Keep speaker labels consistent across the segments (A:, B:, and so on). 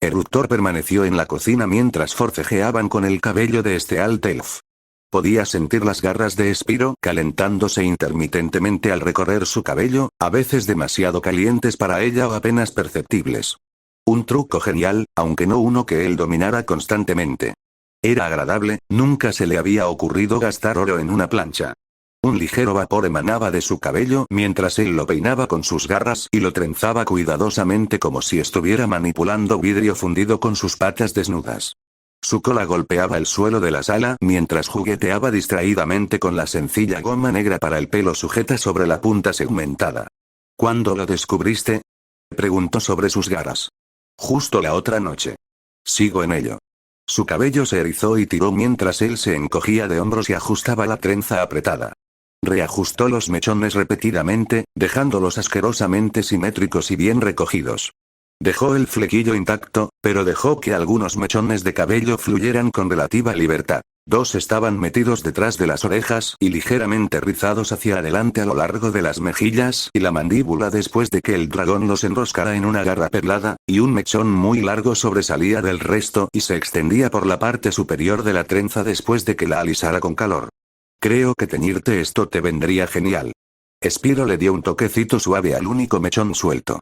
A: Eruptor permaneció en la cocina mientras forcejeaban con el cabello de este Alt Elf. Podía sentir las garras de Spyro calentándose intermitentemente al recorrer su cabello, a veces demasiado calientes para ella o apenas perceptibles. Un truco genial, aunque no uno que él dominara constantemente. Era agradable, nunca se le había ocurrido gastar oro en una plancha. Un ligero vapor emanaba de su cabello mientras él lo peinaba con sus garras y lo trenzaba cuidadosamente como si estuviera manipulando vidrio fundido con sus patas desnudas. Su cola golpeaba el suelo de la sala mientras jugueteaba distraídamente con la sencilla goma negra para el pelo sujeta sobre la punta segmentada. ¿Cuándo lo descubriste? Preguntó sobre sus garras. Justo la otra noche. Sigo en ello. Su cabello se erizó y tiró mientras él se encogía de hombros y ajustaba la trenza apretada. Reajustó los mechones repetidamente, dejándolos asquerosamente simétricos y bien recogidos. Dejó el flequillo intacto, pero dejó que algunos mechones de cabello fluyeran con relativa libertad. Dos estaban metidos detrás de las orejas y ligeramente rizados hacia adelante a lo largo de las mejillas y la mandíbula después de que el dragón los enroscara en una garra perlada, y un mechón muy largo sobresalía del resto y se extendía por la parte superior de la trenza después de que la alisara con calor. Creo que teñirte esto te vendría genial. Spyro le dio un toquecito suave al único mechón suelto.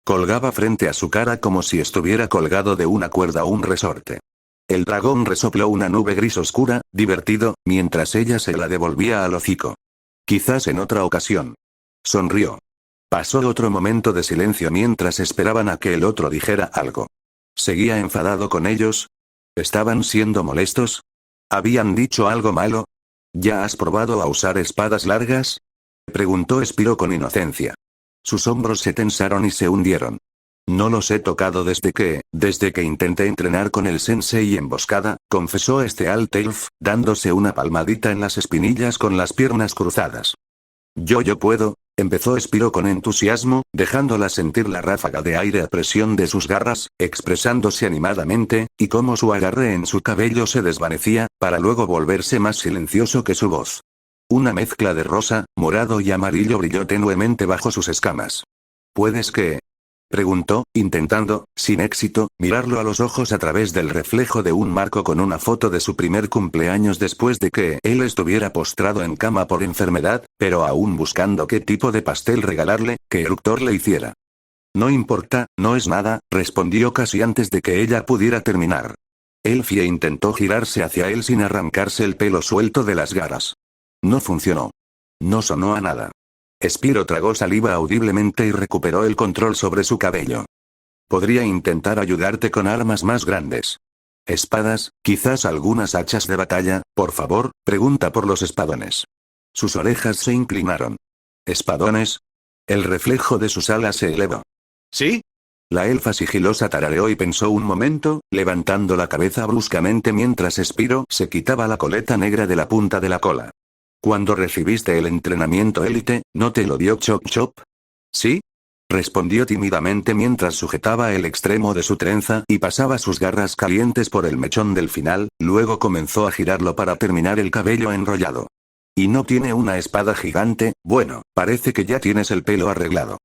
A: Colgaba frente a su cara como si estuviera colgado de una cuerda o un resorte. El dragón resopló una nube gris oscura, divertido, mientras ella se la devolvía al hocico. Quizás en otra ocasión. Sonrió. Pasó otro momento de silencio mientras esperaban a que el otro dijera algo. ¿Seguía enfadado con ellos? ¿Estaban siendo molestos? ¿Habían dicho algo malo? ¿Ya has probado a usar espadas largas? Preguntó Spyro con inocencia. Sus hombros se tensaron y se hundieron. No los he tocado desde que intenté entrenar con el sensei emboscada, confesó este Alt Elf, dándose una palmadita en las espinillas con las piernas cruzadas. Yo puedo, empezó Spyro con entusiasmo, dejándola sentir la ráfaga de aire a presión de sus garras, expresándose animadamente, y cómo su agarre en su cabello se desvanecía, para luego volverse más silencioso que su voz. Una mezcla de rosa, morado y amarillo brilló tenuemente bajo sus escamas. ¿Puedes qué? Preguntó, intentando, sin éxito, mirarlo a los ojos a través del reflejo de un marco con una foto de su primer cumpleaños después de que él estuviera postrado en cama por enfermedad, pero aún buscando qué tipo de pastel regalarle, que Eruptor le hiciera. No importa, no es nada, respondió casi antes de que ella pudiera terminar. Elfie intentó girarse hacia él sin arrancarse el pelo suelto de las garras. No funcionó. No sonó a nada. Spyro tragó saliva audiblemente y recuperó el control sobre su cabello. Podría intentar ayudarte con armas más grandes. Espadas, quizás algunas hachas de batalla, por favor, pregunta por los espadones. Sus orejas se inclinaron. ¿Espadones? El reflejo de sus alas se elevó.
B: ¿Sí?
A: La elfa sigilosa tarareó y pensó un momento, levantando la cabeza bruscamente mientras Spyro se quitaba la coleta negra de la punta de la cola. Cuando recibiste el entrenamiento élite, ¿no te lo dio Chop Chop? ¿Sí? Respondió tímidamente mientras sujetaba el extremo de su trenza y pasaba sus garras calientes por el mechón del final, luego comenzó a girarlo para terminar el cabello enrollado. ¿Y no tiene una espada gigante? Bueno, parece que ya tienes el pelo arreglado.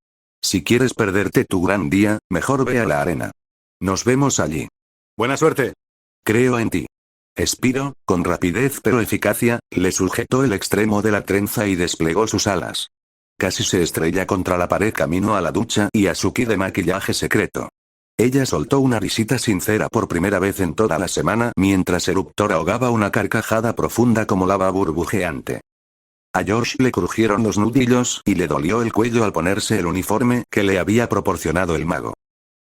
A: Si quieres perderte tu gran día, mejor ve a la arena. Nos vemos allí.
B: Buena suerte.
A: Creo en ti. Spyro, con rapidez pero eficacia, le sujetó el extremo de la trenza y desplegó sus alas. Casi se estrella contra la pared camino a la ducha y a su ki de maquillaje secreto. Ella soltó una risita sincera por primera vez en toda la semana mientras Eruptor ahogaba una carcajada profunda como lava burbujeante. A George le crujieron los nudillos y le dolió el cuello al ponerse el uniforme que le había proporcionado el mago.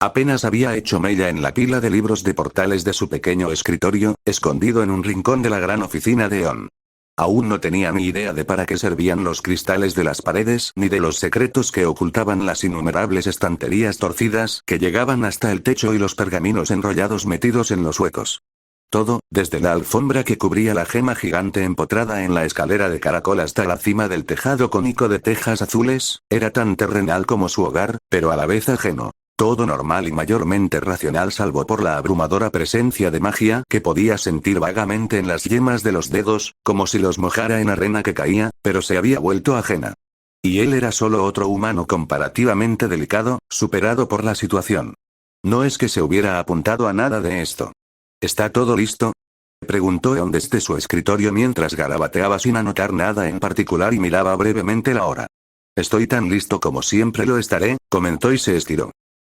A: Apenas había hecho mella en la pila de libros de portales de su pequeño escritorio, escondido en un rincón de la gran oficina de On. Aún no tenía ni idea de para qué servían los cristales de las paredes ni de los secretos que ocultaban las innumerables estanterías torcidas que llegaban hasta el techo y los pergaminos enrollados metidos en los huecos. Todo, desde la alfombra que cubría la gema gigante empotrada en la escalera de caracol hasta la cima del tejado cónico de tejas azules, era tan terrenal como su hogar, pero a la vez ajeno. Todo normal y mayormente racional salvo por la abrumadora presencia de magia que podía sentir vagamente en las yemas de los dedos, como si los mojara en arena que caía, pero se había vuelto ajena. Y él era solo otro humano comparativamente delicado, superado por la situación. No es que se hubiera apuntado a nada de esto. ¿Está todo listo? Preguntó Eon desde su escritorio mientras garabateaba sin anotar nada en particular y miraba brevemente la hora. Estoy tan listo como siempre lo estaré, comentó y se estiró.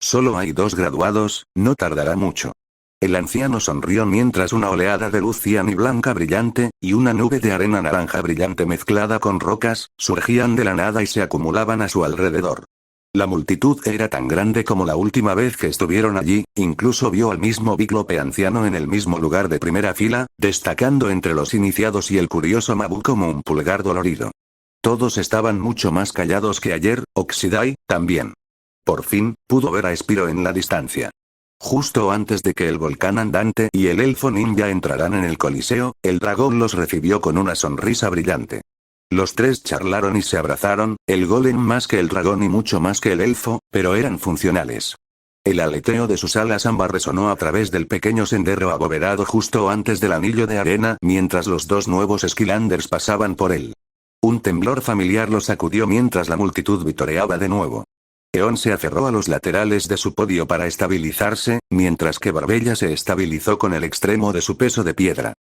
A: Solo hay 2 graduados, no tardará mucho. El anciano sonrió mientras una oleada de luz cian y blanca brillante, y una nube de arena naranja brillante mezclada con rocas, surgían de la nada y se acumulaban a su alrededor. La multitud era tan grande como la última vez que estuvieron allí, incluso vio al mismo Bíclope anciano en el mismo lugar de primera fila, destacando entre los iniciados y el curioso Mabu como un pulgar dolorido. Todos estaban mucho más callados que ayer, Oxidai, también. Por fin, pudo ver a Spiro en la distancia. Justo antes de que el volcán andante y el elfo ninja entraran en el coliseo, el dragón los recibió con una sonrisa brillante. Los 3 charlaron y se abrazaron, el golem más que el dragón y mucho más que el elfo, pero eran funcionales. El aleteo de sus alas ambas resonó a través del pequeño sendero abovedado justo antes del anillo de arena mientras los 2 nuevos Skylanders pasaban por él. Un temblor familiar los sacudió mientras la multitud vitoreaba de nuevo. Eon se aferró a los laterales de su podio para estabilizarse, mientras que Barbella se estabilizó con el extremo de su peso de piedra.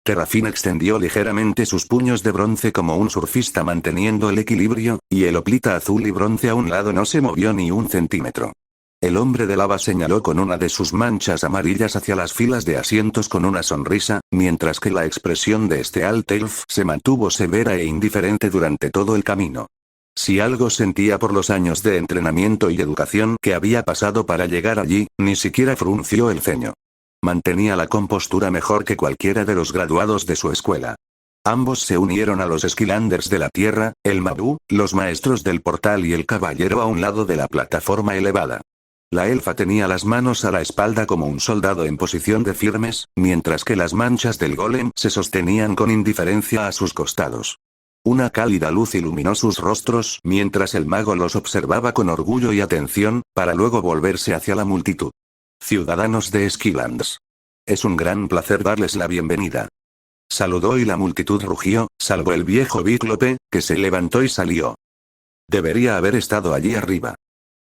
A: Terrafin extendió ligeramente sus puños de bronce como un surfista manteniendo el equilibrio, y el hoplita azul y bronce a un lado no se movió ni un centímetro. El hombre de lava señaló con una de sus manchas amarillas hacia las filas de asientos con una sonrisa, mientras que la expresión de este Alt Elf se mantuvo severa e indiferente durante todo el camino. Si algo sentía por los años de entrenamiento y educación que había pasado para llegar allí, ni siquiera frunció el ceño. Mantenía la compostura mejor que cualquiera de los graduados de su escuela. Ambos se unieron a los Skylanders de la Tierra, el Mabu, los maestros del portal y el caballero a un lado de la plataforma elevada. La elfa tenía las manos a la espalda como un soldado en posición de firmes, mientras que las manchas del golem se sostenían con indiferencia a sus costados. Una cálida luz iluminó sus rostros mientras el mago los observaba con orgullo y atención, para luego volverse hacia la multitud. Ciudadanos de Skylands. Es un gran placer darles la bienvenida. Saludó y la multitud rugió, salvo el viejo Bíclope, que se levantó y salió. Debería haber estado allí arriba.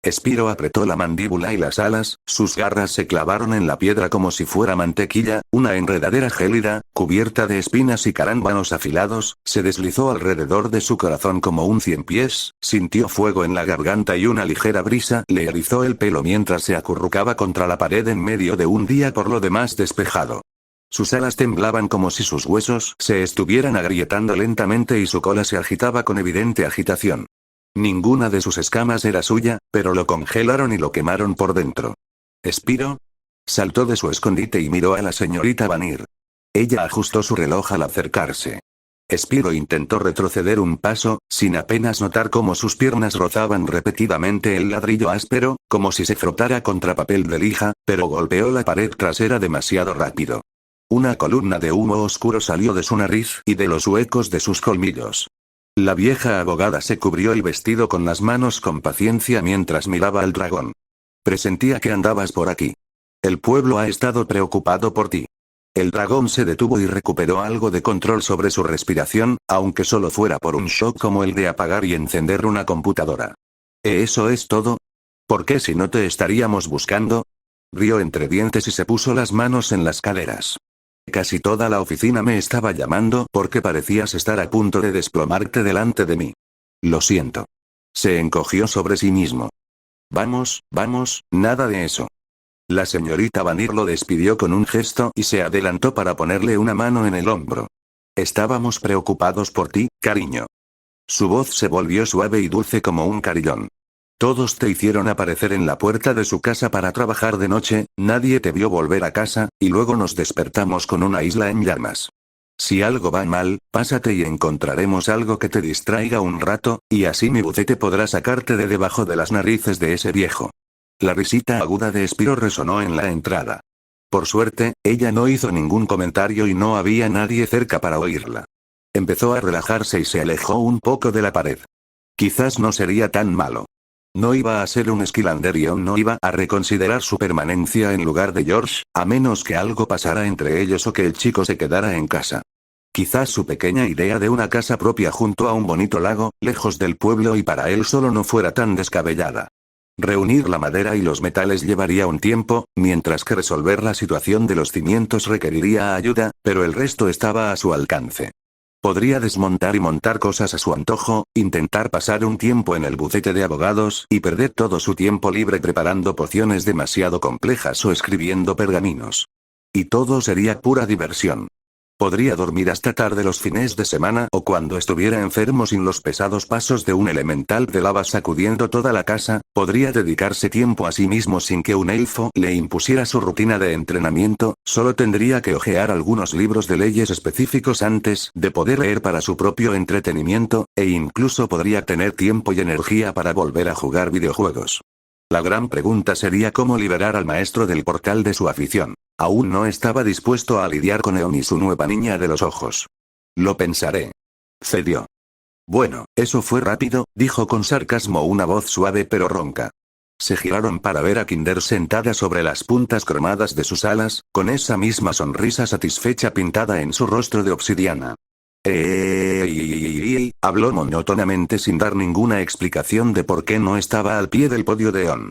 A: Spiro apretó la mandíbula y las alas, sus garras se clavaron en la piedra como si fuera mantequilla, una enredadera gélida, cubierta de espinas y carámbanos afilados, se deslizó alrededor de su corazón como un 100 pies, sintió fuego en la garganta y una ligera brisa le erizó el pelo mientras se acurrucaba contra la pared en medio de un día por lo demás despejado. Sus alas temblaban como si sus huesos se estuvieran agrietando lentamente y su cola se agitaba con evidente agitación. Ninguna de sus escamas era suya, pero lo congelaron y lo quemaron por dentro. ¿Spiro? Saltó de su escondite y miró a la señorita Vanir. Ella ajustó su reloj al acercarse. Spiro intentó retroceder un paso, sin apenas notar cómo sus piernas rozaban repetidamente el ladrillo áspero, como si se frotara contra papel de lija, pero golpeó la pared trasera demasiado rápido. Una columna de humo oscuro salió de su nariz y de los huecos de sus colmillos. La vieja abogada se cubrió el vestido con las manos con paciencia mientras miraba al dragón. Presentía que andabas por aquí. El pueblo ha estado preocupado por ti. El dragón se detuvo y recuperó algo de control sobre su respiración, aunque solo fuera por un shock como el de apagar y encender una computadora. ¿Eso es todo? ¿Por qué si no te estaríamos buscando? Rió entre dientes y se puso las manos en las caderas. Casi toda la oficina me estaba llamando porque parecías estar a punto de desplomarte delante de mí. Lo siento. Se encogió sobre sí mismo. Vamos, nada de eso. La señorita Vanir lo despidió con un gesto y se adelantó para ponerle una mano en el hombro. Estábamos preocupados por ti, cariño. Su voz se volvió suave y dulce como un carillón. Todos te hicieron aparecer en la puerta de su casa para trabajar de noche, nadie te vio volver a casa, y luego nos despertamos con una isla en llamas. Si algo va mal, pásate y encontraremos algo que te distraiga un rato, y así mi bucete podrá sacarte de debajo de las narices de ese viejo. La risita aguda de Spiro resonó en la entrada. Por suerte, ella no hizo ningún comentario y no había nadie cerca para oírla. Empezó a relajarse y se alejó un poco de la pared. Quizás no sería tan malo. No iba a ser un Skylander y aún no iba a reconsiderar su permanencia en lugar de George, a menos que algo pasara entre ellos o que el chico se quedara en casa. Quizás su pequeña idea de una casa propia junto a un bonito lago, lejos del pueblo y para él solo no fuera tan descabellada. Reunir la madera y los metales llevaría un tiempo, mientras que resolver la situación de los cimientos requeriría ayuda, pero el resto estaba a su alcance. Podría desmontar y montar cosas a su antojo, intentar pasar un tiempo en el bufete de abogados y perder todo su tiempo libre preparando pociones demasiado complejas o escribiendo pergaminos. Y todo sería pura diversión. Podría dormir hasta tarde los fines de semana o cuando estuviera enfermo sin los pesados pasos de un elemental de lava sacudiendo toda la casa, podría dedicarse tiempo a sí mismo sin que un elfo le impusiera su rutina de entrenamiento, solo tendría que hojear algunos libros de leyes específicos antes de poder leer para su propio entretenimiento, e incluso podría tener tiempo y energía para volver a jugar videojuegos. La gran pregunta sería cómo liberar al maestro del portal de su afición. Aún no estaba dispuesto a lidiar con Eon y su nueva niña de los ojos. Lo pensaré. Cedió. Bueno, eso fue rápido, dijo con sarcasmo una voz suave pero ronca. Se giraron para ver a Kinder sentada sobre las puntas cromadas de sus alas, con esa misma sonrisa satisfecha pintada en su rostro de obsidiana. Habló monótonamente sin dar ninguna explicación de por qué no estaba al pie del podio de Eon.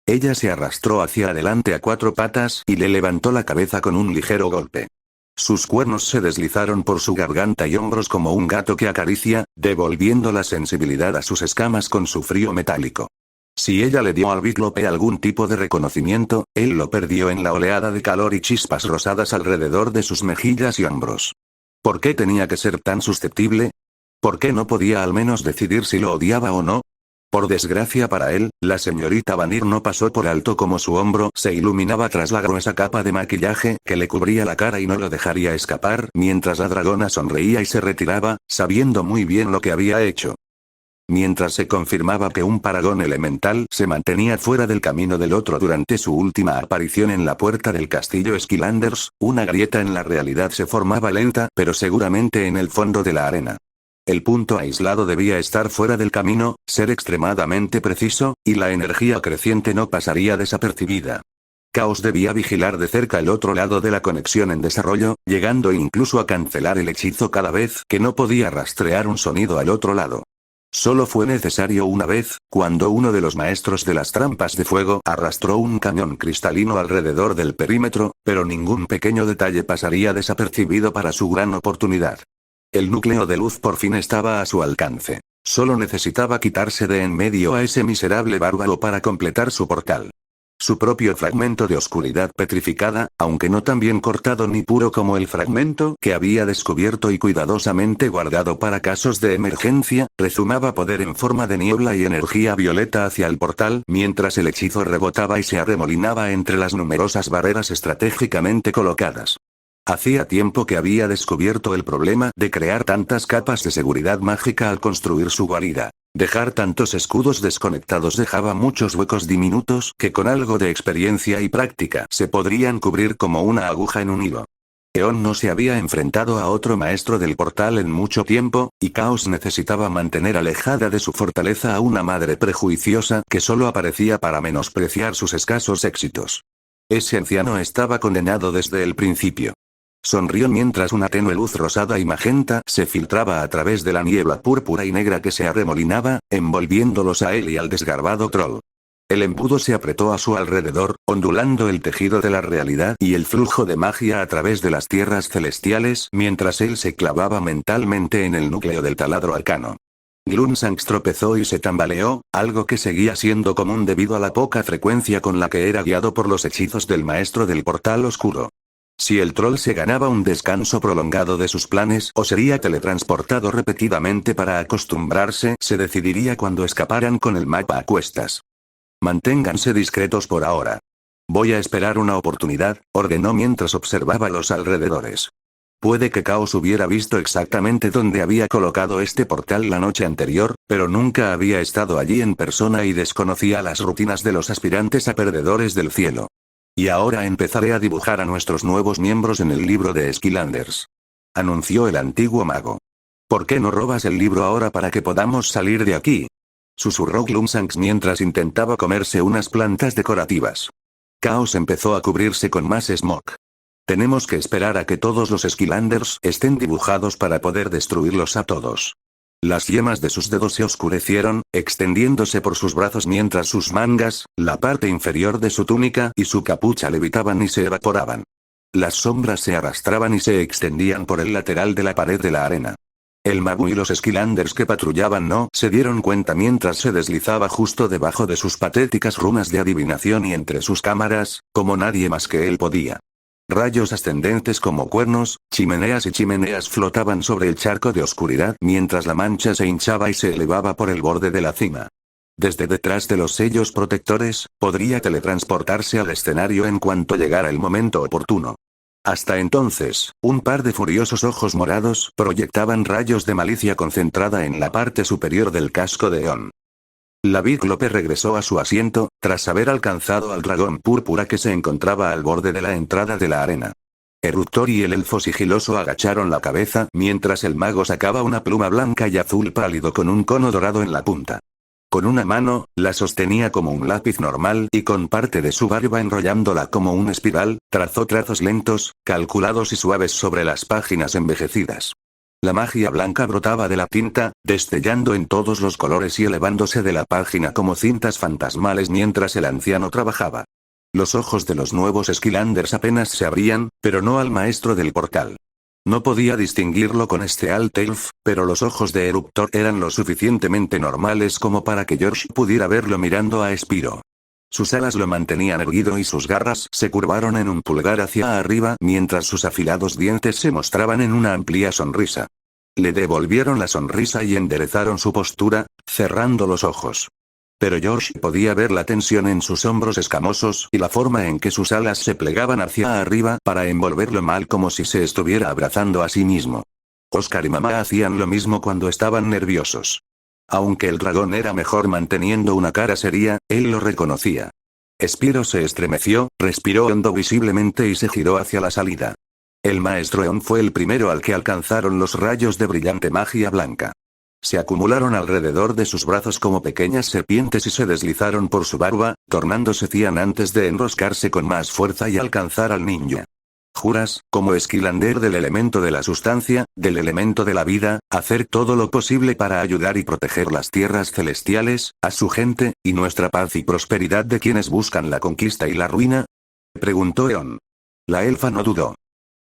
A: Ella se arrastró hacia adelante a 4 patas y le levantó la cabeza con un ligero golpe. Sus cuernos se deslizaron por su garganta y hombros como un gato que acaricia, devolviendo la sensibilidad a sus escamas con su frío metálico. Si ella le dio al Bíclope algún tipo de reconocimiento, él lo perdió en la oleada de calor y chispas rosadas alrededor de sus mejillas y hombros. ¿Por qué tenía que ser tan susceptible? ¿Por qué no podía al menos decidir si lo odiaba o no? Por desgracia para él, la señorita Vanir no pasó por alto como su hombro se iluminaba tras la gruesa capa de maquillaje que le cubría la cara y no lo dejaría escapar mientras la dragona sonreía y se retiraba, sabiendo muy bien lo que había hecho. Mientras se confirmaba que un paragón elemental se mantenía fuera del camino del otro durante su última aparición en la puerta del castillo Skylanders, una grieta en la realidad se formaba lenta pero seguramente en el fondo de la arena. El punto aislado debía estar fuera del camino, ser extremadamente preciso, y la energía creciente no pasaría desapercibida. Chaos debía vigilar de cerca el otro lado de la conexión en desarrollo, llegando incluso a cancelar el hechizo cada vez que no podía rastrear un sonido al otro lado. Solo fue necesario una vez, cuando uno de los maestros de las trampas de fuego arrastró un cañón cristalino alrededor del perímetro, pero ningún pequeño detalle pasaría desapercibido para su gran oportunidad. El núcleo de luz por fin estaba a su alcance. Solo necesitaba quitarse de en medio a ese miserable bárbaro para completar su portal. Su propio fragmento de oscuridad petrificada, aunque no tan bien cortado ni puro como el fragmento que había descubierto y cuidadosamente guardado para casos de emergencia, rezumaba poder en forma de niebla y energía violeta hacia el portal mientras el hechizo rebotaba y se arremolinaba entre las numerosas barreras estratégicamente colocadas. Hacía tiempo que había descubierto el problema de crear tantas capas de seguridad mágica al construir su guarida. Dejar tantos escudos desconectados dejaba muchos huecos diminutos que con algo de experiencia y práctica se podrían cubrir como una aguja en un hilo. Eon no se había enfrentado a otro maestro del portal en mucho tiempo, y Chaos necesitaba mantener alejada de su fortaleza a una madre prejuiciosa que solo aparecía para menospreciar sus escasos éxitos. Ese anciano estaba condenado desde el principio. Sonrió mientras una tenue luz rosada y magenta se filtraba a través de la niebla púrpura y negra que se arremolinaba, envolviéndolos a él y al desgarbado troll. El embudo se apretó a su alrededor, ondulando el tejido de la realidad y el flujo de magia a través de las tierras celestiales mientras él se clavaba mentalmente en el núcleo del taladro arcano. Glumshanks tropezó y se tambaleó, algo que seguía siendo común debido a la poca frecuencia con la que era guiado por los hechizos del maestro del portal oscuro. Si el troll se ganaba un descanso prolongado de sus planes o sería teletransportado repetidamente para acostumbrarse, se decidiría cuando escaparan con el mapa a cuestas. Manténganse discretos por ahora. Voy a esperar una oportunidad, ordenó mientras observaba los alrededores. Puede que Chaos hubiera visto exactamente dónde había colocado este portal la noche anterior, pero nunca había estado allí en persona y desconocía las rutinas de los aspirantes a perdedores del cielo. Y ahora empezaré a dibujar a nuestros nuevos miembros en el libro de Skylanders. Anunció el antiguo mago. ¿Por qué no robas el libro ahora para que podamos salir de aquí? Susurró Glumshanks mientras intentaba comerse unas plantas decorativas. Chaos empezó a cubrirse con más smog. Tenemos que esperar a que todos los Skylanders estén dibujados para poder destruirlos a todos. Las yemas de sus dedos se oscurecieron, extendiéndose por sus brazos mientras sus mangas, la parte inferior de su túnica y su capucha levitaban y se evaporaban. Las sombras se arrastraban y se extendían por el lateral de la pared de la arena. El mago y los Skylanders que patrullaban no se dieron cuenta mientras se deslizaba justo debajo de sus patéticas runas de adivinación y entre sus cámaras, como nadie más que él podía. Rayos ascendentes como cuernos, chimeneas y chimeneas flotaban sobre el charco de oscuridad mientras la mancha se hinchaba y se elevaba por el borde de la cima. Desde detrás de los sellos protectores, podría teletransportarse al escenario en cuanto llegara el momento oportuno. Hasta entonces, un par de furiosos ojos morados proyectaban rayos de malicia concentrada en la parte superior del casco de Eon. La Cíclope regresó a su asiento, tras haber alcanzado al dragón púrpura que se encontraba al borde de la entrada de la arena. Eruptor y el elfo sigiloso agacharon la cabeza mientras el mago sacaba una pluma blanca y azul pálido con un cono dorado en la punta. Con una mano, la sostenía como un lápiz normal y con parte de su barba enrollándola como una espiral, trazó trazos lentos, calculados y suaves sobre las páginas envejecidas. La magia blanca brotaba de la tinta, destellando en todos los colores y elevándose de la página como cintas fantasmales mientras el anciano trabajaba. Los ojos de los nuevos Skylanders apenas se abrían, pero no al maestro del portal. No podía distinguirlo con este Alt Elf, pero los ojos de Eruptor eran lo suficientemente normales como para que George pudiera verlo mirando a Spyro. Sus alas lo mantenían erguido y sus garras se curvaron en un pulgar hacia arriba mientras sus afilados dientes se mostraban en una amplia sonrisa. Le devolvieron la sonrisa y enderezaron su postura, cerrando los ojos. Pero George podía ver la tensión en sus hombros escamosos y la forma en que sus alas se plegaban hacia arriba para envolverlo mal como si se estuviera abrazando a sí mismo. Oscar y mamá hacían lo mismo cuando estaban nerviosos. Aunque el dragón era mejor manteniendo una cara seria, él lo reconocía. Spyro se estremeció, respiró hondo visiblemente y se giró hacia la salida. El maestro Eon fue el primero al que alcanzaron los rayos de brillante magia blanca. Se acumularon alrededor de sus brazos como pequeñas serpientes y se deslizaron por su barba, tornándose cian antes de enroscarse con más fuerza y alcanzar al ninja. Juras, como Skylander del elemento de la sustancia, del elemento de la vida, hacer todo lo posible para ayudar y proteger las tierras celestiales, a su gente, y nuestra paz y prosperidad de quienes buscan la conquista y la ruina? Preguntó Eon. La elfa no dudó.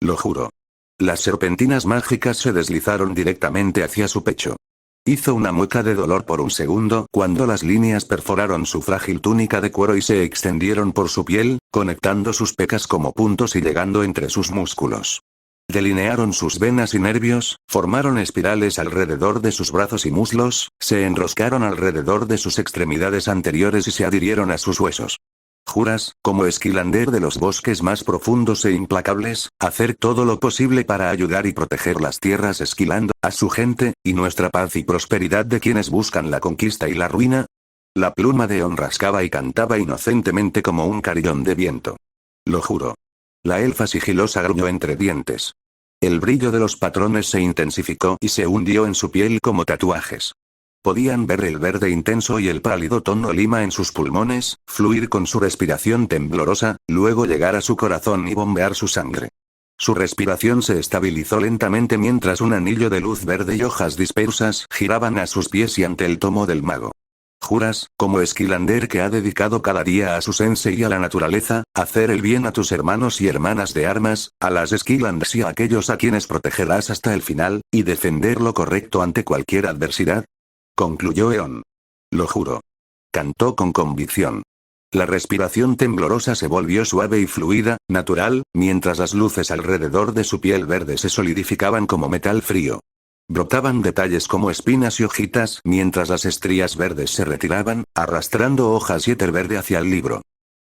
A: Lo juro. Las serpentinas mágicas se deslizaron directamente hacia su pecho. Hizo una mueca de dolor por un segundo cuando las líneas perforaron su frágil túnica de cuero y se extendieron por su piel, conectando sus pecas como puntos y llegando entre sus músculos. Delinearon sus venas y nervios, formaron espirales alrededor de sus brazos y muslos, se enroscaron alrededor de sus extremidades anteriores y se adhirieron a sus huesos. Juras, como Skylander de los bosques más profundos e implacables, hacer todo lo posible para ayudar y proteger las tierras Skyland, a su gente, y nuestra paz y prosperidad de quienes buscan la conquista y la ruina? La pluma de Eon rascaba y cantaba inocentemente como un carillón de viento. Lo juro. La elfa sigilosa gruñó entre dientes. El brillo de los patrones se intensificó y se hundió en su piel como tatuajes. Podían ver el verde intenso y el pálido tono lima en sus pulmones, fluir con su respiración temblorosa, luego llegar a su corazón y bombear su sangre. Su respiración se estabilizó lentamente mientras un anillo de luz verde y hojas dispersas giraban a sus pies y ante el tomo del mago. Juras, como Skylander que ha dedicado cada día a su sensei y a la naturaleza, hacer el bien a tus hermanos y hermanas de armas, a las Skylanders y a aquellos a quienes protegerás hasta el final, y defender lo correcto ante cualquier adversidad? Concluyó Eon. Lo juro. Cantó con convicción. La respiración temblorosa se volvió suave y fluida, natural, mientras las luces alrededor de su piel verde se solidificaban como metal frío. Brotaban detalles como espinas y hojitas mientras las estrías verdes se retiraban, arrastrando hojas y éter verde hacia el libro.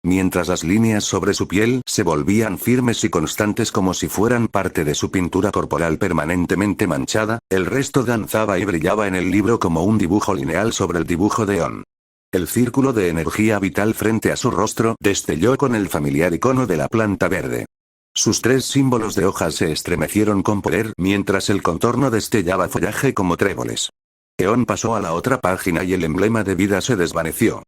A: Mientras las líneas sobre su piel se volvían firmes y constantes como si fueran parte de su pintura corporal permanentemente manchada, el resto danzaba y brillaba en el libro como un dibujo lineal sobre el dibujo de Eon. El círculo de energía vital frente a su rostro destelló con el familiar icono de la planta verde. Sus tres símbolos de hojas se estremecieron con poder mientras el contorno destellaba follaje como tréboles. Eon pasó a la otra página y el emblema de vida se desvaneció.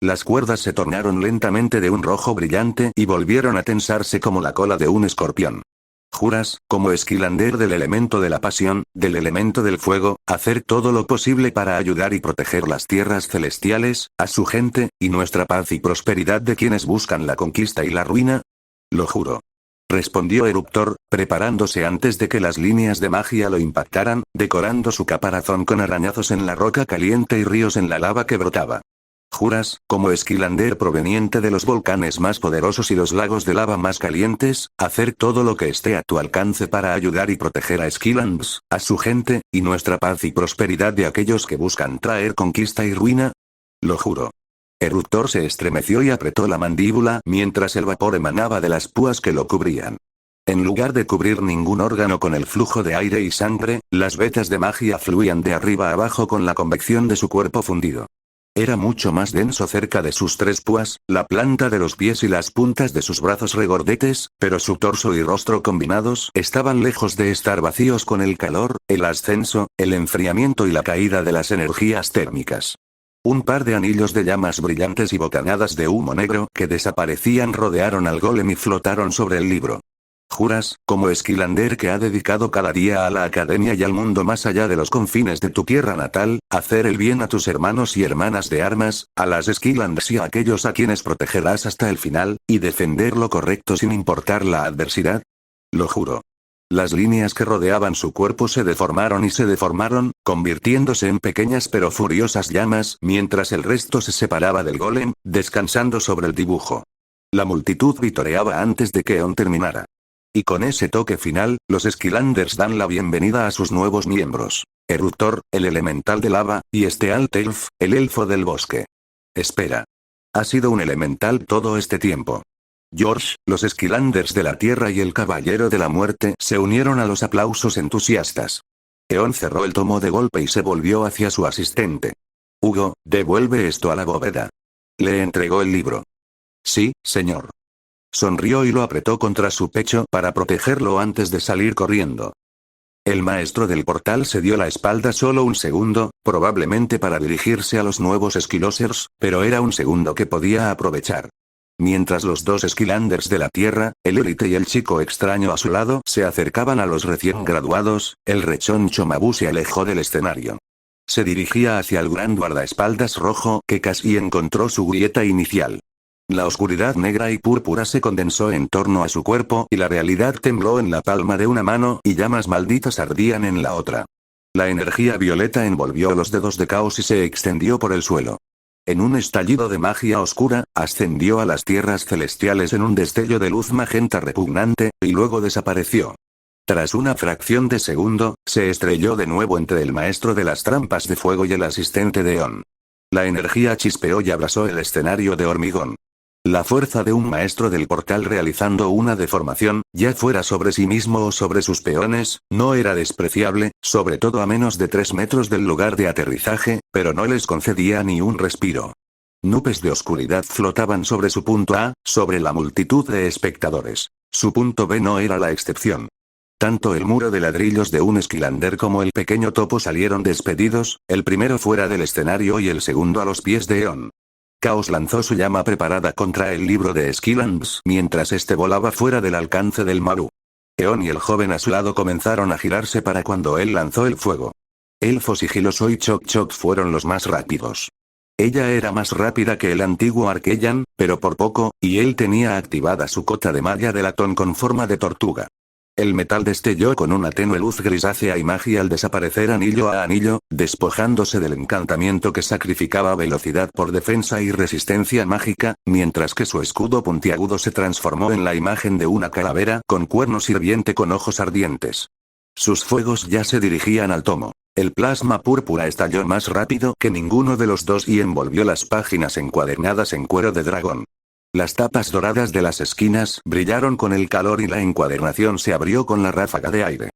A: Las cuerdas se tornaron lentamente de un rojo brillante y volvieron a tensarse como la cola de un escorpión. Juras, como Skylander del elemento de la pasión, del elemento del fuego, hacer todo lo posible para ayudar y proteger las tierras celestiales, a su gente, y nuestra paz y prosperidad de quienes buscan la conquista y la ruina. Lo juro. Respondió Eruptor, preparándose antes de que las líneas de magia lo impactaran, decorando su caparazón con arañazos en la roca caliente y ríos en la lava que brotaba. Juras, como Skylander proveniente de los volcanes más poderosos y los lagos de lava más calientes, hacer todo lo que esté a tu alcance para ayudar y proteger a Skylands, a su gente, y nuestra paz y prosperidad de aquellos que buscan traer conquista y ruina. Lo juro. Eruptor se estremeció y apretó la mandíbula mientras el vapor emanaba de las púas que lo cubrían. En lugar de cubrir ningún órgano con el flujo de aire y sangre, las vetas de magia fluían de arriba a abajo con la convección de su cuerpo fundido. Era mucho más denso cerca de sus tres púas, la planta de los pies y las puntas de sus brazos regordetes, pero su torso y rostro combinados estaban lejos de estar vacíos con el calor, el ascenso, el enfriamiento y la caída de las energías térmicas. Un par de anillos de llamas brillantes y bocanadas de humo negro que desaparecían rodearon al golem y flotaron sobre el libro. Juras, como Skylander que ha dedicado cada día a la academia y al mundo más allá de los confines de tu tierra natal, hacer el bien a tus hermanos y hermanas de armas, a las Skylanders y a aquellos a quienes protegerás hasta el final, y defender lo correcto sin importar la adversidad? Lo juro. Las líneas que rodeaban su cuerpo se deformaron y se deformaron, convirtiéndose en pequeñas pero furiosas llamas, mientras el resto se separaba del golem, descansando sobre el dibujo. La multitud vitoreaba antes de que Eon terminara. Y con ese toque final, los Skylanders dan la bienvenida a sus nuevos miembros. Eruptor, el elemental de lava, y Altelf, el elfo del bosque. Espera. Ha sido un elemental todo este tiempo. George, los Skylanders de la Tierra y el Caballero de la Muerte se unieron a los aplausos entusiastas. Eon cerró el tomo de golpe y se volvió hacia su asistente. Hugo, devuelve esto a la bóveda. Le entregó el libro. Sí, señor. Sonrió y lo apretó contra su pecho para protegerlo antes de salir corriendo. El maestro del portal se dio la espalda solo un segundo, probablemente para dirigirse a los nuevos Skylosers, pero era un segundo que podía aprovechar. Mientras los dos Skylanders de la Tierra, el élite y el chico extraño a su lado se acercaban a los recién graduados, el rechoncho Mabu se alejó del escenario. Se dirigía hacia el gran guardaespaldas rojo que casi encontró su grieta inicial. La oscuridad negra y púrpura se condensó en torno a su cuerpo y la realidad tembló en la palma de una mano y llamas malditas ardían en la otra. La energía violeta envolvió los dedos de Caos y se extendió por el suelo. En un estallido de magia oscura, ascendió a las tierras celestiales en un destello de luz magenta repugnante, y luego desapareció. Tras una fracción de segundo, se estrelló de nuevo entre el maestro de las trampas de fuego y el asistente de Eon. La energía chispeó y abrasó el escenario de hormigón. La fuerza de un maestro del portal realizando una deformación, ya fuera sobre sí mismo o sobre sus peones, no era despreciable, sobre todo a menos de 3 metros del lugar de aterrizaje, pero no les concedía ni un respiro. Nubes de oscuridad flotaban sobre su punto A, sobre la multitud de espectadores. Su punto B no era la excepción. Tanto el muro de ladrillos de un Skylander como el pequeño topo salieron despedidos, el primero fuera del escenario y el segundo a los pies de Eon. Caos lanzó su llama preparada contra el libro de Skylands mientras este volaba fuera del alcance del Maru. Eon y el joven a su lado comenzaron a girarse para cuando él lanzó el fuego. Elfo sigiloso y Chok Chok fueron los más rápidos. Ella era más rápida que el antiguo Arkellan, pero por poco, y él tenía activada su cota de malla de latón con forma de tortuga. El metal destelló con una tenue luz grisácea y magia al desaparecer anillo a anillo, despojándose del encantamiento que sacrificaba velocidad por defensa y resistencia mágica, mientras que su escudo puntiagudo se transformó en la imagen de una calavera con cuerno sirviente con ojos ardientes. Sus fuegos ya se dirigían al tomo. El plasma púrpura estalló más rápido que ninguno de los dos y envolvió las páginas encuadernadas en cuero de dragón. Las tapas doradas de las esquinas brillaron con el calor y la encuadernación se abrió con la ráfaga de aire.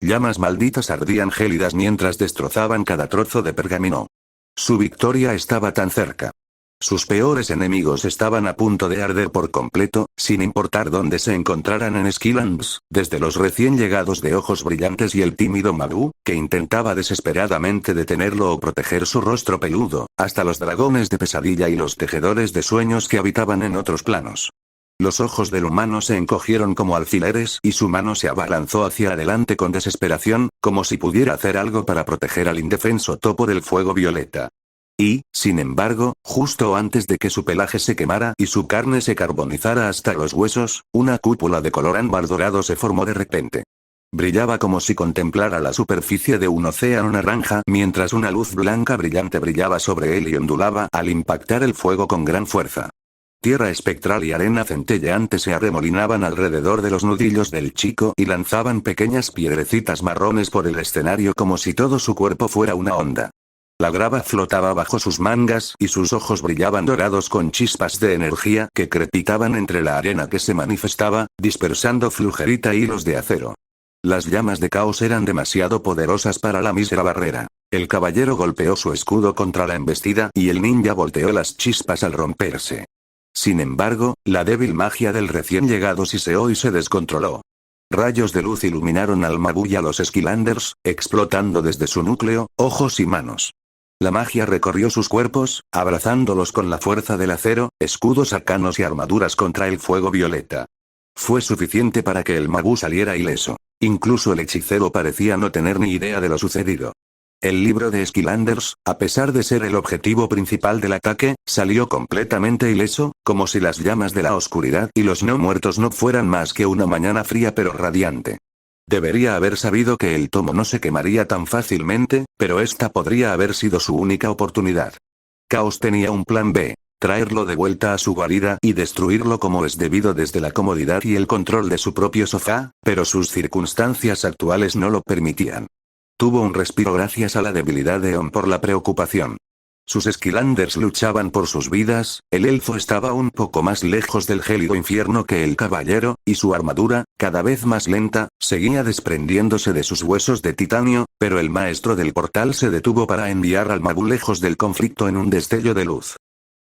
A: Llamas malditas ardían gélidas mientras destrozaban cada trozo de pergamino. Su victoria estaba tan cerca. Sus peores enemigos estaban a punto de arder por completo, sin importar dónde se encontraran en Skylands, desde los recién llegados de ojos brillantes y el tímido Mabu, que intentaba desesperadamente detenerlo o proteger su rostro peludo, hasta los dragones de pesadilla y los tejedores de sueños que habitaban en otros planos. Los ojos del humano se encogieron como alfileres y su mano se abalanzó hacia adelante con desesperación, como si pudiera hacer algo para proteger al indefenso topo del fuego violeta. Y, sin embargo, justo antes de que su pelaje se quemara y su carne se carbonizara hasta los huesos, una cúpula de color ámbar dorado se formó de repente. Brillaba como si contemplara la superficie de un océano naranja mientras una luz blanca brillante brillaba sobre él y ondulaba al impactar el fuego con gran fuerza. Tierra espectral y arena centelleante se arremolinaban alrededor de los nudillos del chico y lanzaban pequeñas piedrecitas marrones por el escenario como si todo su cuerpo fuera una onda. La grava flotaba bajo sus mangas y sus ojos brillaban dorados con chispas de energía que crepitaban entre la arena que se manifestaba, dispersando flujerita e hilos de acero. Las llamas de caos eran demasiado poderosas para la mísera barrera. El caballero golpeó su escudo contra la embestida y el ninja volteó las chispas al romperse. Sin embargo, la débil magia del recién llegado siseó y se descontroló. Rayos de luz iluminaron al Mabu y a los Skylanders, explotando desde su núcleo, ojos y manos. La magia recorrió sus cuerpos, abrazándolos con la fuerza del acero, escudos arcanos y armaduras contra el fuego violeta. Fue suficiente para que el Mabu saliera ileso. Incluso el hechicero parecía no tener ni idea de lo sucedido. El libro de Skylanders, a pesar de ser el objetivo principal del ataque, salió completamente ileso, como si las llamas de la oscuridad y los no muertos no fueran más que una mañana fría pero radiante. Debería haber sabido que el tomo no se quemaría tan fácilmente, pero esta podría haber sido su única oportunidad. Chaos tenía un plan B. Traerlo de vuelta a su guarida y destruirlo como es debido desde la comodidad y el control de su propio sofá, pero sus circunstancias actuales no lo permitían. Tuvo un respiro gracias a la debilidad de On por la preocupación. Sus Skylanders luchaban por sus vidas, el elfo estaba un poco más lejos del gélido infierno que el caballero, y su armadura, cada vez más lenta, seguía desprendiéndose de sus huesos de titanio, pero el maestro del portal se detuvo para enviar al Mabu lejos del conflicto en un destello de luz.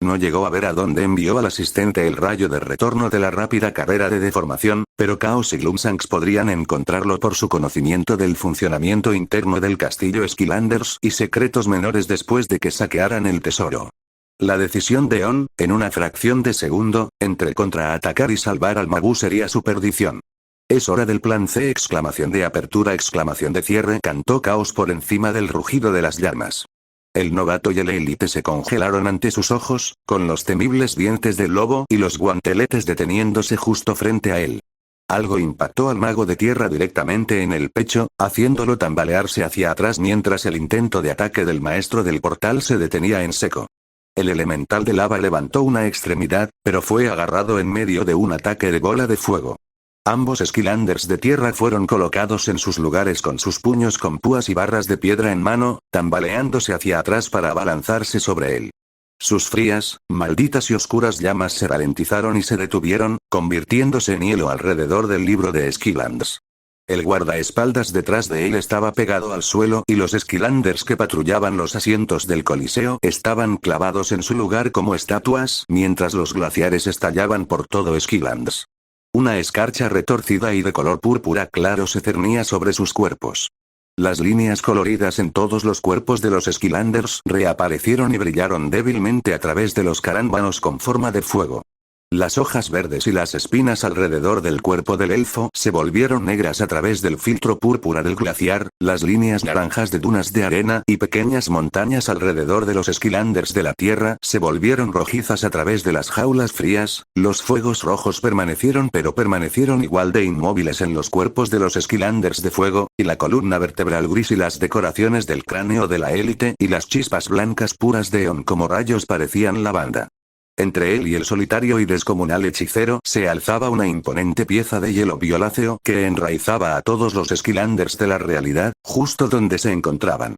A: No llegó a ver a dónde envió al asistente el rayo de retorno de la rápida carrera de deformación, pero Chaos y Gloomshanks podrían encontrarlo por su conocimiento del funcionamiento interno del castillo Skylanders y secretos menores después de que saquearan el tesoro. La decisión de On, en una fracción de segundo, entre contraatacar y salvar al Mabu sería su perdición. Es hora del plan C! Exclamación de apertura, exclamación de cierre, cantó Chaos por encima del rugido de las llamas. El novato y el élite se congelaron ante sus ojos, con los temibles dientes del lobo y los guanteletes deteniéndose justo frente a él. Algo impactó al mago de tierra directamente en el pecho, haciéndolo tambalearse hacia atrás mientras el intento de ataque del maestro del portal se detenía en seco. El elemental de lava levantó una extremidad, pero fue agarrado en medio de un ataque de bola de fuego. Ambos Skylanders de tierra fueron colocados en sus lugares con sus puños con púas y barras de piedra en mano, tambaleándose hacia atrás para abalanzarse sobre él. Sus frías, malditas y oscuras llamas se ralentizaron y se detuvieron, convirtiéndose en hielo alrededor del libro de Skylanders. El guardaespaldas detrás de él estaba pegado al suelo y los Skylanders que patrullaban los asientos del coliseo estaban clavados en su lugar como estatuas mientras los glaciares estallaban por todo Skylanders. Una escarcha retorcida y de color púrpura claro se cernía sobre sus cuerpos. Las líneas coloridas en todos los cuerpos de los Skylanders reaparecieron y brillaron débilmente a través de los carámbanos con forma de fuego. Las hojas verdes y las espinas alrededor del cuerpo del elfo se volvieron negras a través del filtro púrpura del glaciar, las líneas naranjas de dunas de arena y pequeñas montañas alrededor de los Skylanders de la tierra se volvieron rojizas a través de las jaulas frías, los fuegos rojos permanecieron pero permanecieron igual de inmóviles en los cuerpos de los Skylanders de fuego, y la columna vertebral gris y las decoraciones del cráneo de la élite y las chispas blancas puras de On como rayos parecían lavanda. Entre él y el solitario y descomunal hechicero se alzaba una imponente pieza de hielo violáceo que enraizaba a todos los Skylanders de la realidad, justo donde se encontraban.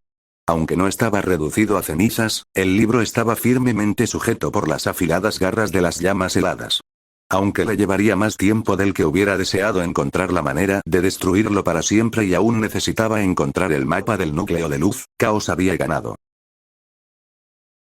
A: Aunque no estaba reducido a cenizas, el libro estaba firmemente sujeto por las afiladas garras de las llamas heladas. Aunque le llevaría más tiempo del que hubiera deseado encontrar la manera de destruirlo para siempre y aún necesitaba encontrar el mapa del núcleo de luz, Chaos había ganado.